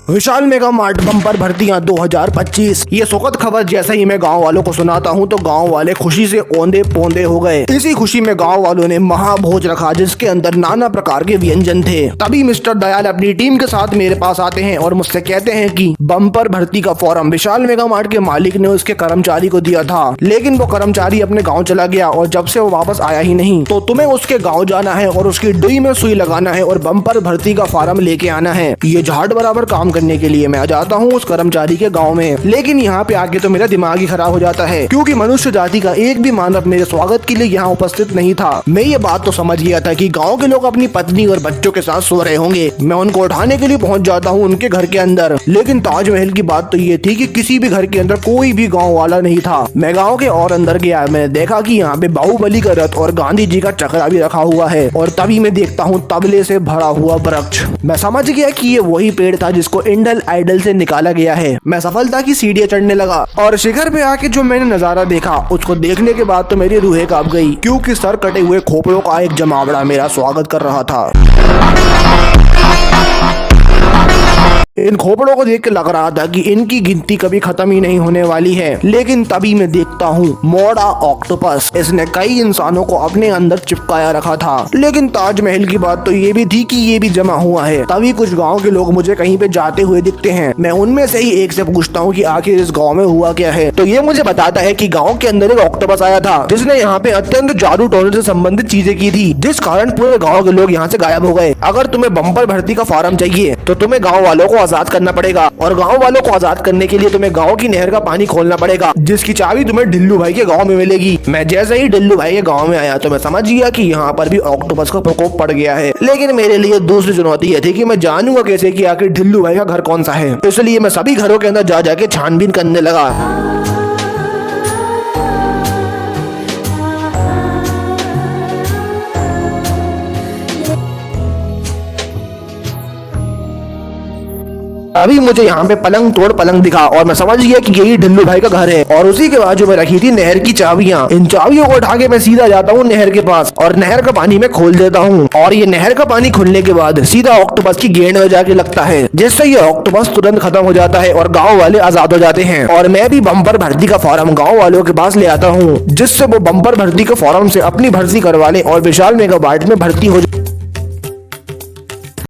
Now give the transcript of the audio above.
विशाल mega mart bumper भर्तियां 2025। ये सुखद खबर जैसे ही मैं गांव वालों को सुनाता हूं तो गांव वाले खुशी से औंधे पौंधे हो गए। इसी खुशी में गांव वालों ने महाभोज रखा जिसके अंदर नाना प्रकार के व्यंजन थे। तभी मिस्टर दयाल अपनी टीम के साथ मेरे पास आते हैं और मुझसे कहते हैं कि बम्पर भर्ती का फॉर्म विशाल मेगा मार्ट के मालिक ने उसके कर्मचारी को दिया था, लेकिन वो कर्मचारी अपने गाँव चला गया और जब से वो वापस आया ही नहीं। तो तुम्हें उसके गाँव जाना है और उसकी डुई में सुई लगाना है और बम्पर भर्ती का फॉर्म लेके आना है। ये झाड़ बराबर काम करने के लिए मैं आ जाता हूँ उस कर्मचारी के गांव में, लेकिन यहाँ पे आके तो मेरा दिमाग ही खराब हो जाता है क्योंकि मनुष्य जाति का एक भी मानव मेरे स्वागत के लिए यहाँ उपस्थित नहीं था। मैं ये बात तो समझ गया था कि गांव के लोग अपनी पत्नी और बच्चों के साथ सो रहे होंगे। मैं उनको उठाने के लिए पहुँच जाता हूँ उनके घर के अंदर, लेकिन ताजमहल की बात तो ये थी कि किसी भी घर के अंदर कोई भी गाँव वाला नहीं था। मैं गाँव के और अंदर गया, मैंने देखा कि यहाँ पे बाहुबली का रथ और गांधी जी का चक्रा भी रखा हुआ है और तभी मैं देखता हूँ तबले से भरा हुआ वृक्ष। मैं समझ गया कि ये वही पेड़ था जिसको इंडियन आइडल से निकाला गया है। मैं सफलता की सीढ़ियां चढ़ने लगा और शिखर पे आके जो मैंने नजारा देखा उसको देखने के बाद तो मेरी रूहें कांप गई क्योंकि सर कटे हुए खोपड़ों का एक जमावड़ा मेरा स्वागत कर रहा था। इन खोपड़ों को देख के लग रहा था कि इनकी गिनती कभी खत्म ही नहीं होने वाली है, लेकिन तभी मैं देखता हूँ मोड़ा ऑक्टोपस। इसने कई इंसानों को अपने अंदर चिपकाया रखा था, लेकिन ताजमहल की बात तो ये भी थी कि ये भी जमा हुआ है। तभी कुछ गांव के लोग मुझे कहीं पे जाते हुए दिखते हैं। मैं उनमें से ही एक से पूछता हूँ कि आखिर इस गाँव में हुआ क्या है, तो ये मुझे बताता है कि गाँव के अंदर एक ऑक्टोपस आया था जिसने यहाँ पे अत्यंत जादू टोने से संबंधित चीजें की थी, जिस कारण पूरे गाँव के लोग यहाँ से गायब हो गए। अगर तुम्हें बम्पर भर्ती का फॉर्म चाहिए तो तुम्हें गाँव वालों को आजाद करना पड़ेगा और गांव वालों को आजाद करने के लिए तुम्हें गांव की नहर का पानी खोलना पड़ेगा, जिसकी चाबी तुम्हें ढिल्लू भाई के गांव में मिलेगी। मैं जैसे ही ढिल्लू भाई के गांव में आया तो मैं समझ गया कि यहाँ पर भी ऑक्टोपस का प्रकोप पड़ गया है, लेकिन मेरे लिए दूसरी चुनौती यह थी कि मैं जानूंगा कैसे कि आखिर ढिल्लू भाई का घर कौन सा है। इसलिए मैं सभी घरों के अंदर जा जाके छानबीन करने लगा। अभी मुझे यहाँ पे पलंग तोड़ पलंग दिखा और मैं समझ गया कि यही ढिल्लू भाई का घर है और उसी के बाजू में रखी थी नहर की चाबियां। इन चाबियों को उठा के मैं सीधा जाता हूँ नहर के पास और नहर का पानी मैं खोल देता हूँ और ये नहर का पानी खुलने के बाद सीधा ऑक्टोपस की गेंद में जाके लगता है, जिससे ये ऑक्टोपस तुरंत खत्म हो जाता है और गाँव वाले आजाद हो जाते हैं। और मैं भी बम्पर भर्ती का फॉर्म गाँव वालों के पास ले आता हूँ जिससे वो बम्पर भर्ती के फॉर्म से अपनी भर्ती करवा ले और विशाल मेगा मार्ट में भर्ती हो जाए।